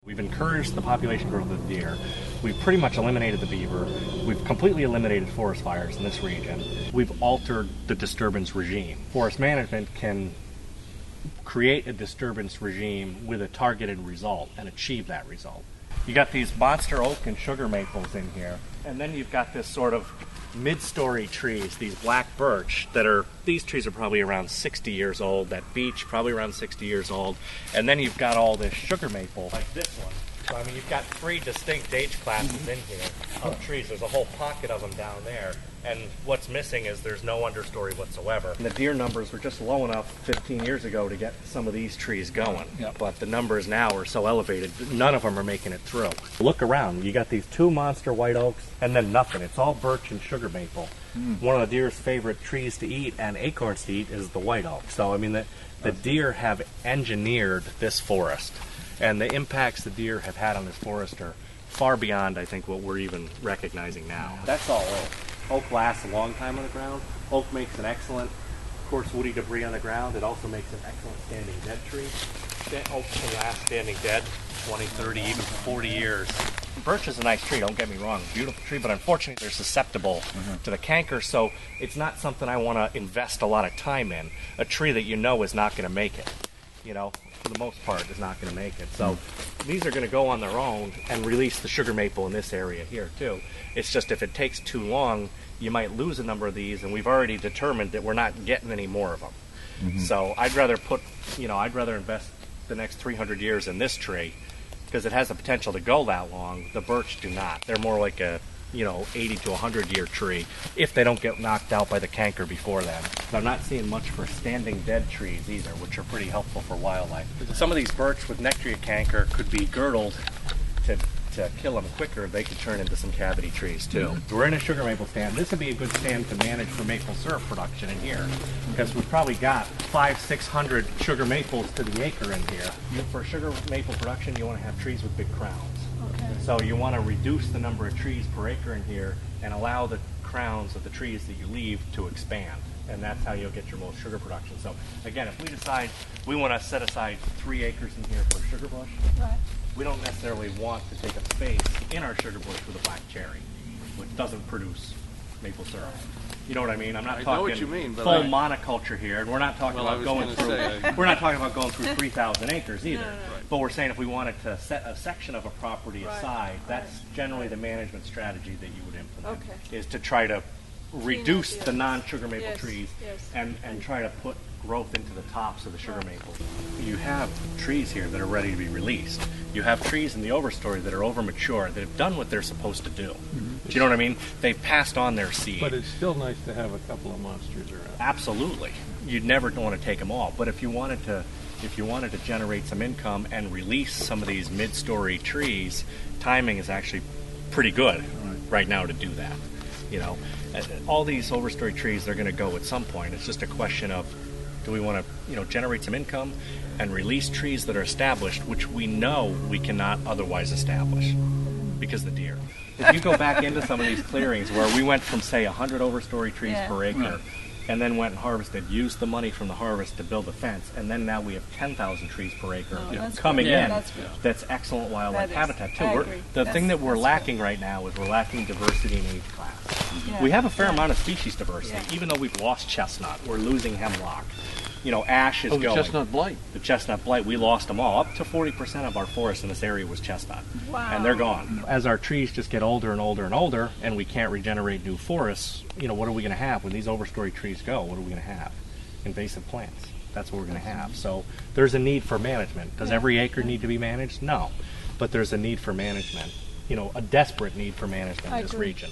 We've encouraged the population growth of the deer. We've pretty much eliminated the beaver. We've completely eliminated forest fires in this region. We've altered the disturbance regime. Forest management can create a disturbance regime with a targeted result and achieve that result. You got these monster oak and sugar maples in here, and then you've got this sort of mid-story trees, these black birch these trees are probably around 60 years old, that beech probably around 60 years old, and then you've got all this sugar maple like this one. So I mean, you've got three distinct age classes in here of trees. There's a whole pocket of them down there, and what's missing is there's no understory whatsoever. And the deer numbers were just low enough 15 years ago to get some of these trees going, but the numbers now are so elevated, none of them are making it through. Look around, you got these two monster white oaks, and then nothing. It's all birch and sugar maple. One of the deer's favorite trees to eat and acorns to eat is the white oak. So I mean, the deer have engineered this forest, and the impacts the deer have had on this forest are far beyond, I think, what we're even recognizing now. That's all oak. Oak lasts a long time on the ground. Oak makes an excellent, coarse woody debris on the ground. It also makes an excellent standing dead tree. Oak can last standing dead 20, 30, even 40 years. Birch is a nice tree, don't get me wrong, beautiful tree, but unfortunately they're susceptible to the canker, so it's not something I want to invest a lot of time in. A tree that you know is not going to make it, for the most part is not going to make it. So these are going to go on their own and release the sugar maple in this area here too. It's just if it takes too long, you might lose a number of these, and we've already determined that we're not getting any more of them. So I'd rather invest the next 300 years in this tree because it has the potential to go that long. The birch do not. They're more like a 80 to 100 year tree if they don't get knocked out by the canker before then. But I'm not seeing much for standing dead trees either, which are pretty helpful for wildlife. Some of these birch with nectria canker could be girdled to kill them quicker. They could turn into some cavity trees too. We're in a sugar maple stand. This would be a good stand to manage for maple syrup production in here, because we've probably got 500-600 sugar maples to the acre in here. For sugar maple production, you want to have trees with big crowns. So you want to reduce the number of trees per acre in here and allow the crowns of the trees that you leave to expand. And that's how you'll get your most sugar production. So again, if we decide we want to set aside 3 acres in here for sugar bush, we don't necessarily want to take up space in our sugar bush with a black cherry, which doesn't produce maple syrup. You know what I mean? I'm not talking full monoculture here, and we're not talking about going through 3,000 acres either. No. But we're saying if we wanted to set a section of a property aside, that's generally the management strategy that you would implement, is to try to reduce the non-sugar maple trees and try to put growth into the tops of the sugar maples. You have trees here that are ready to be released. You have trees in the overstory that are over mature, that have done what they're supposed to do. Do you know what I mean? They've passed on their seed. But it's still nice to have a couple of monsters around. Absolutely. You'd never want to take them all. But if you wanted to generate some income and release some of these mid-story trees, timing is actually pretty good right now to do that. All these overstory trees, they're going to go at some point. It's just a question of, do we want to, generate some income and release trees that are established, which we know we cannot otherwise establish because of the deer. If you go back into some of these clearings where we went from, say, 100 overstory trees per acre, and then went and harvested, used the money from the harvest to build a fence, and then now we have 10,000 trees per acre coming in. That's excellent wildlife habitat too. The thing that we're lacking right now is we're lacking diversity in age class. We have a fair amount of species diversity, even though we've lost chestnut. We're losing hemlock. Ash is going. The chestnut blight. The chestnut blight, we lost them all. Up to 40% of our forest in this area was chestnut. Wow. And they're gone. As our trees just get older and older and older, and we can't regenerate new forests, what are we going to have when these overstory trees go? What are we going to have? Invasive plants. That's what we're going to have. So there's a need for management. Does every acre need to be managed? No. But there's a need for management. A desperate need for management in this region.